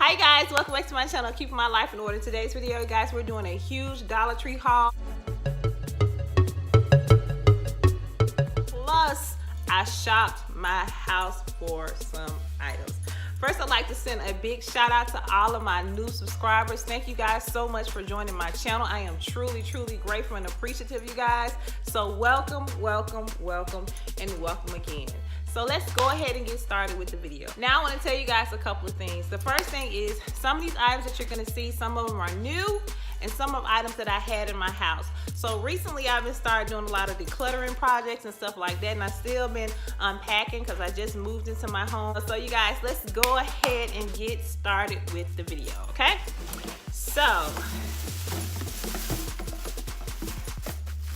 Hi guys, welcome back to my channel, Keeping My Life in Order. Today's video, guys, we're doing a huge Dollar Tree haul. Plus, I shopped my house for some items. First, I'd like to send a big shout out to all of my new subscribers. Thank you guys so much for joining my channel. I am truly grateful and appreciative of you guys. So welcome, welcome, welcome, and welcome again. So let's go ahead and get started with the video. Now I want to tell you guys a couple of things. The first thing is some of these items that you're going to see, some of them are new and some of items that I had in my house. So recently I've been started doing a lot of decluttering projects and stuff like that, and I've still been unpacking because I just moved into my home. So you guys, let's go ahead and get started with the video, okay? So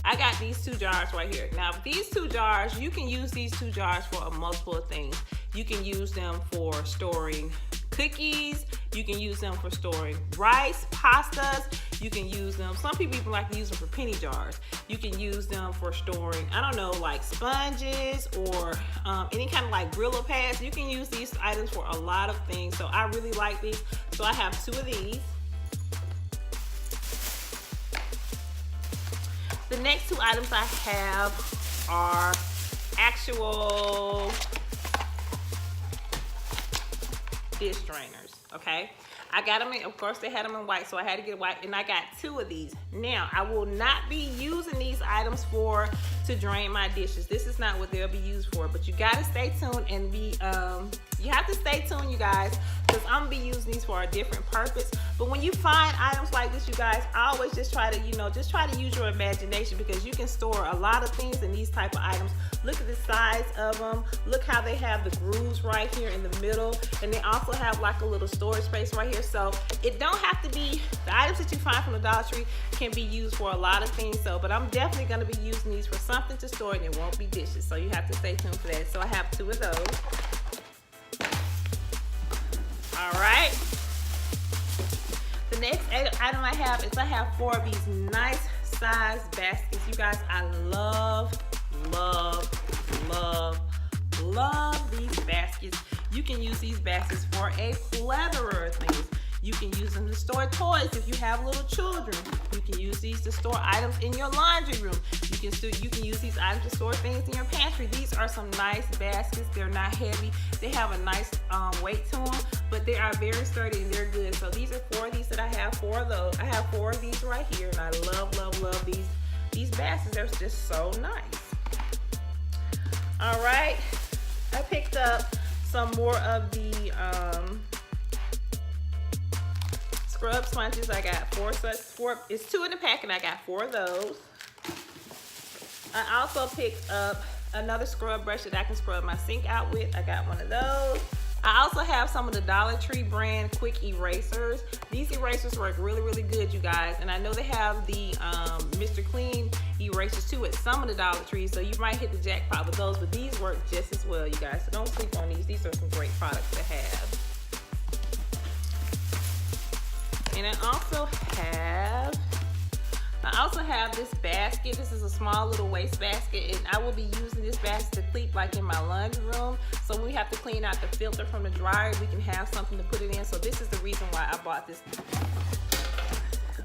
I got these two jars right here. Now these two jars, you can use these two jars for a multiple of things. You can use them for storing cookies. You can use them for storing rice, pastas. You can use them, some people even like to use them for penny jars. You can use them for storing, I don't know, like sponges or any kind of like Brillo pads. You can use these items for a lot of things. So I really like these. So I have two of these. The next two items I have are actual dish drainers, okay? I got them in, of course they had them in white, so I had to get white, and I got two of these. Now, I will not be using these items to drain my dishes. This is not what they'll be used for, but you gotta stay tuned and you have to stay tuned, you guys, because I'm gonna be using these for a different purpose. But when you find items like this, you guys, I always just try to use your imagination, because you can store a lot of things in these type of items. Look at the size of them. Look how they have the grooves right here in the middle, and they also have like a little storage space right here. So it don't have to be, the items that you find from the Dollar Tree can be used for a lot of things. So, but I'm definitely gonna be using these for something to store, and it won't be dishes. So you have to stay tuned for that. So I have two of those. All right. The next item I have is I have four of these nice size baskets. You guys, I love these baskets. You can use these baskets for a plethora of things. You can use them to store toys if you have little children. You can use these to store items in your laundry room. You can use these items to store things in your pantry. These are some nice baskets. They're not heavy. They have a nice weight to them, but they are very sturdy and they're good. So these are four of these that I have. Four of those. I have four of these right here, and I love these baskets. They're just so nice. All right, I picked up some more of the scrub sponges. I got four. It's two in the pack, and I got four of those. I also picked up another scrub brush that I can scrub my sink out with. I got one of those. I also have some of the Dollar Tree brand quick erasers. These erasers work really good, you guys. And I know they have the Mr. Clean erasers too at some of the Dollar Trees, so you might hit the jackpot with those, but these work just as well, you guys. So don't sleep on these. These are some great products to have. And I also have this basket. This is a small little waste basket, and I will be using this basket to keep like in my laundry room. So when we have to clean out the filter from the dryer, we can have something to put it in. So this is the reason why I bought this.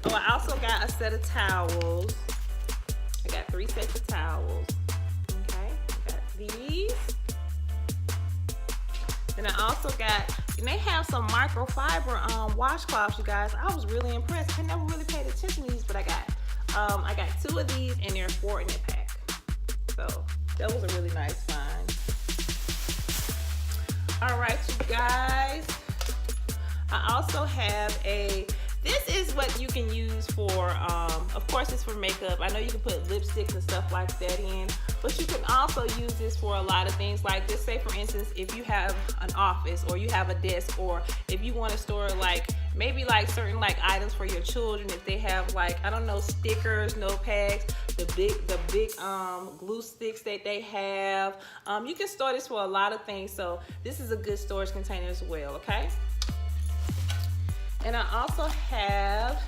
Oh, I also got a set of towels. I got 3 sets of towels. Okay, I got these. Then I also got, and they have some microfiber washcloths, you guys. I was really impressed. I never really paid attention to these, but I got two of these, and they're 4 in a pack. So that was a really nice find. All right, you guys. I also have this is what you can use for, of course it's for makeup. I know you can put lipsticks and stuff like that in, but you can also use this for a lot of things. Like, just say for instance, if you have an office or you have a desk, or if you want to store like maybe like certain like items for your children, if they have like, I don't know, stickers, notepads, the big glue sticks that they have. You can store this for a lot of things. So this is a good storage container as well, okay? And I also have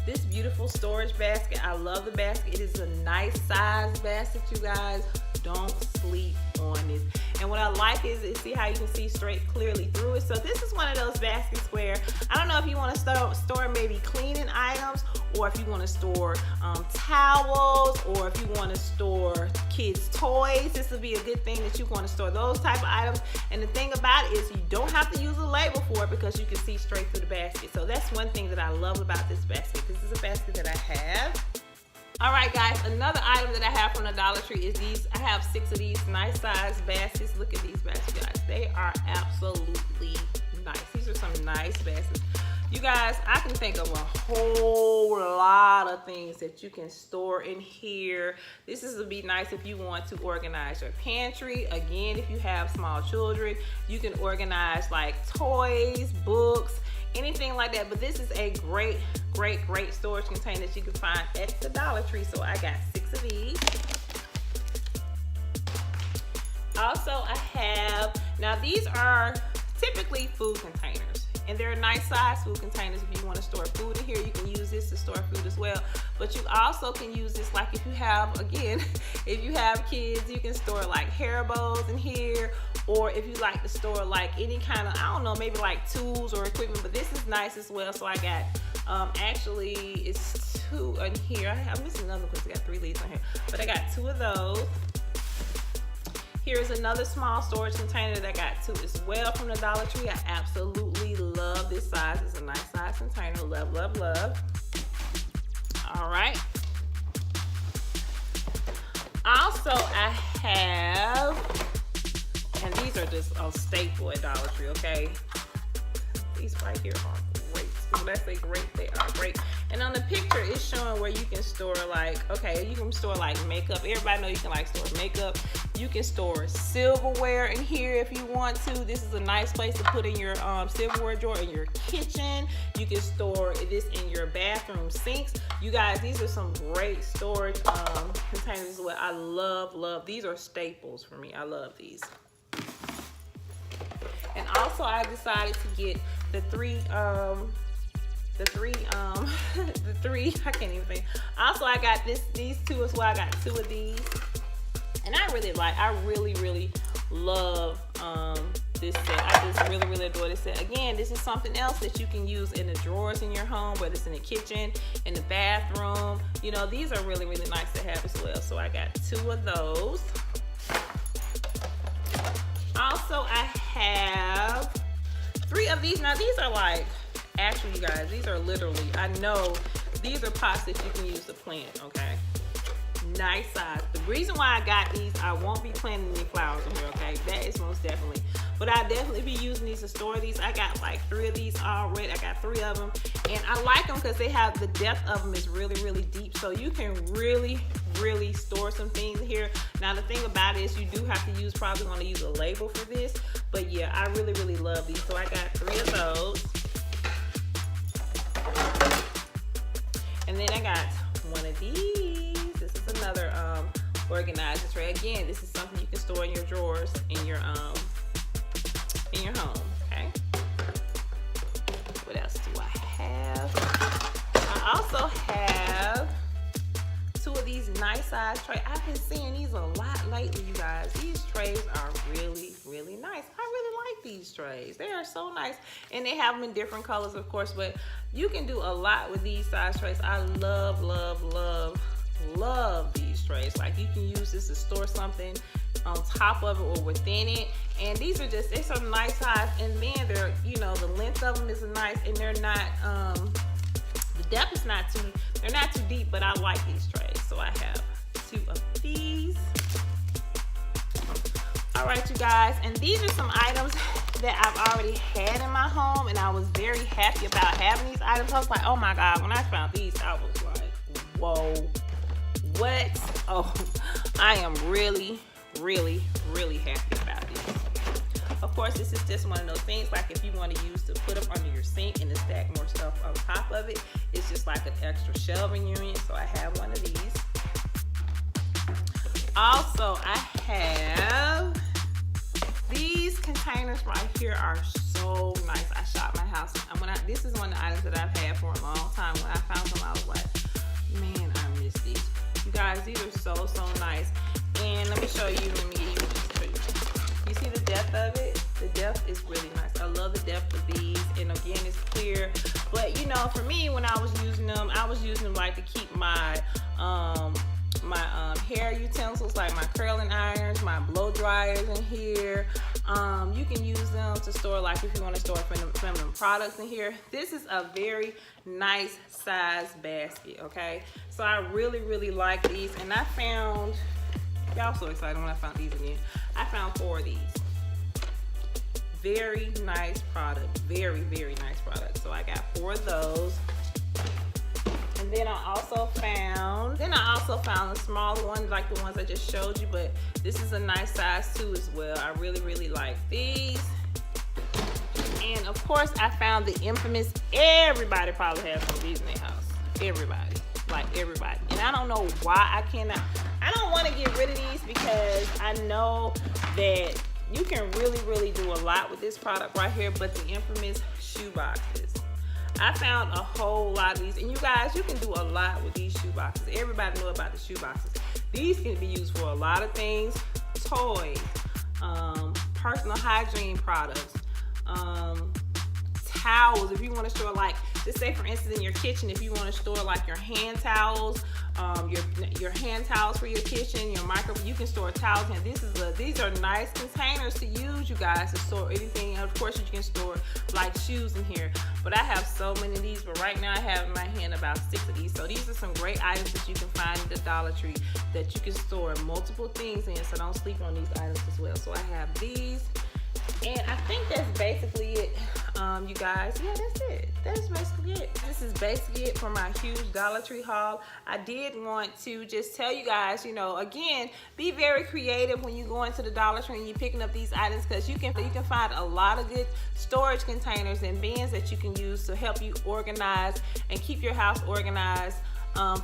this beautiful storage basket. I love the basket. It is a nice size basket, you guys. Don't sleep on this. And what I like is see how you can see straight clearly through it. So this is one of those baskets where silverware. I don't know if you want to store maybe cleaning items, or if you want to store towels, or if you want to store kids' toys. This would be a good thing that you want to store those type of items. And the thing about it is you don't have to use a label for it because you can see straight through the basket. So that's one thing that I love about this basket. This is a basket that I have. All right, guys, another item that I have from the Dollar Tree is these. I have 6 of these nice size baskets. Look at these baskets, guys. They are absolutely nice. These are some nice baskets. You guys, I can think of a whole lot of things that you can store in here. This is would be nice if you want to organize your pantry. Again, if you have small children, you can organize like toys, books, anything like that. But this is a great storage container that you can find at the Dollar Tree. So I got 6 of these. Also, I have, now these are typically food containers. And they're nice size food containers. If you want to store food in here, you can use this to store food as well. But you also can use this, like if you have, again, if you have kids, you can store like hair bows in here. Or if you like to store like any kind of, I don't know, maybe like tools or equipment. But this is nice as well. So I got, actually it's 2 in here. I'm missing another one because I got 3 leaves on here. But I got 2 of those. Here's another small storage container that I got 2 as well from the Dollar Tree. I absolutely love this size. It's a nice size container. Love, love, love. All right. Also, I have, and these are just a staple at Dollar Tree, okay? These right here are great. When I say great, they are great. And on the picture, it's showing where you can store like, okay, you can store like makeup. Everybody know you can like store makeup. You can store silverware in here if you want to. This is a nice place to put in your silverware drawer in your kitchen. You can store this in your bathroom sinks. You guys, these are some great storage containers as well. I love. These are staples for me. I love these. And also I decided to get the three, I can't even think. Also, I got these 2 as well. I got 2 of these. And I really love this set. I just really adore this set. Again, this is something else that you can use in the drawers in your home, whether it's in the kitchen, in the bathroom. You know, these are really nice to have as well. So I got 2 of those. Also, I have 3 of these. Now, these are like, actually, you guys, these are literally, I know these are pots that you can use to plant, okay? Nice size. The reason why I got these, I won't be planting any flowers in here, okay? That is most definitely. But I'll definitely be using these to store these. I got like 3 of these already. I got 3 of them. And I like them because they have, the depth of them is really deep. So you can really store some things here. Now the thing about it is you do have to use, probably want to use a label for this. But yeah, I really love these. So I got 3 of those. And then I got 1 of these. This is another organizer tray. Again, this is something you can store in your drawers in your home. Okay. What else do I have? I also have 2 of these nice size trays. I've been seeing these a lot lately, you guys. These trays are really nice. I really like these trays. They are so nice. And they have them in different colors, of course, but you can do a lot with these size trays. I love these trays. Like you can use this to store something on top of it or within it. And these are just, it's a nice size. And then they're, you know, the length of them is nice, and they're not, the depth is not too, they're not too deep, but I like these trays. So I have 2 of these. All right, you guys, and these are some items that I've already had in my home, and I was very happy about having these items. I was like, oh my God, when I found these, I was like, whoa, what? Oh, I am really happy about these. Of course, this is just one of those things, like if you want to use to put them under your sink and to stack more stuff on top of it, it's just like an extra shelving unit. So I have 1 of these. Also, I have these containers right here are so nice. I shop my house. This is one of the items that I've had for a long time. When I found them, I was like, man, I miss these. You guys, these are so nice. And let me show you. You see the depth of it? The depth is really nice. I love the depth of these. And again, it's here. But you know, for me, when I was using them like to keep my hair utensils, like my curling irons, my blow dryers in here. You can use them to store, like if you want to store feminine products in here. This is a very nice size basket, okay? So I really like these, and I found, y'all so excited when I found these again. I found 4 of these. Very nice product, very nice product. So I got 4 of those. And then I also found a smaller one, like the ones I just showed you, but this is a nice size too as well. I really like these. And of course I found the infamous, everybody probably has one of these in their house. Everybody, like everybody. And I don't know why I don't want to get rid of these, because I know that you can really do a lot with this product right here, but the infamous shoe boxes. I found a whole lot of these, and you guys, you can do a lot with these shoe boxes. Everybody know about the shoe boxes. These can be used for a lot of things: toys, personal hygiene products, towels. If you want to store, like, just say for instance in your kitchen, if you want to store like your hand towels, your hand towels for your kitchen, your microwave, you can store towels in. These are nice containers to use, you guys, to store anything. And of course you can store like shoes in here, but I have so many of these. But right now I have in my hand about 6 of these. So these are some great items that you can find at the Dollar Tree that you can store multiple things in, so don't sleep on these items as well. So I have these, and I think that's basically it, you guys. Yeah, that's it. That's basically it. This is basically it for my huge Dollar Tree haul. I did want to just tell you guys, you know, again, be very creative when you go into the Dollar Tree and you're picking up these items, because you can find a lot of good storage containers and bins that you can use to help you organize and keep your house organized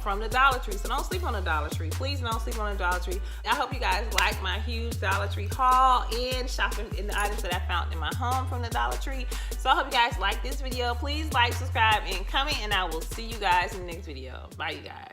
from the Dollar Tree. So don't sleep on the Dollar Tree. Please don't sleep on the Dollar Tree. I hope you guys like my huge Dollar Tree haul and shopping in the items that I found in my home from the Dollar Tree. So I hope you guys like this video. Please like, subscribe, and comment, and I will see you guys in the next video. Bye, you guys.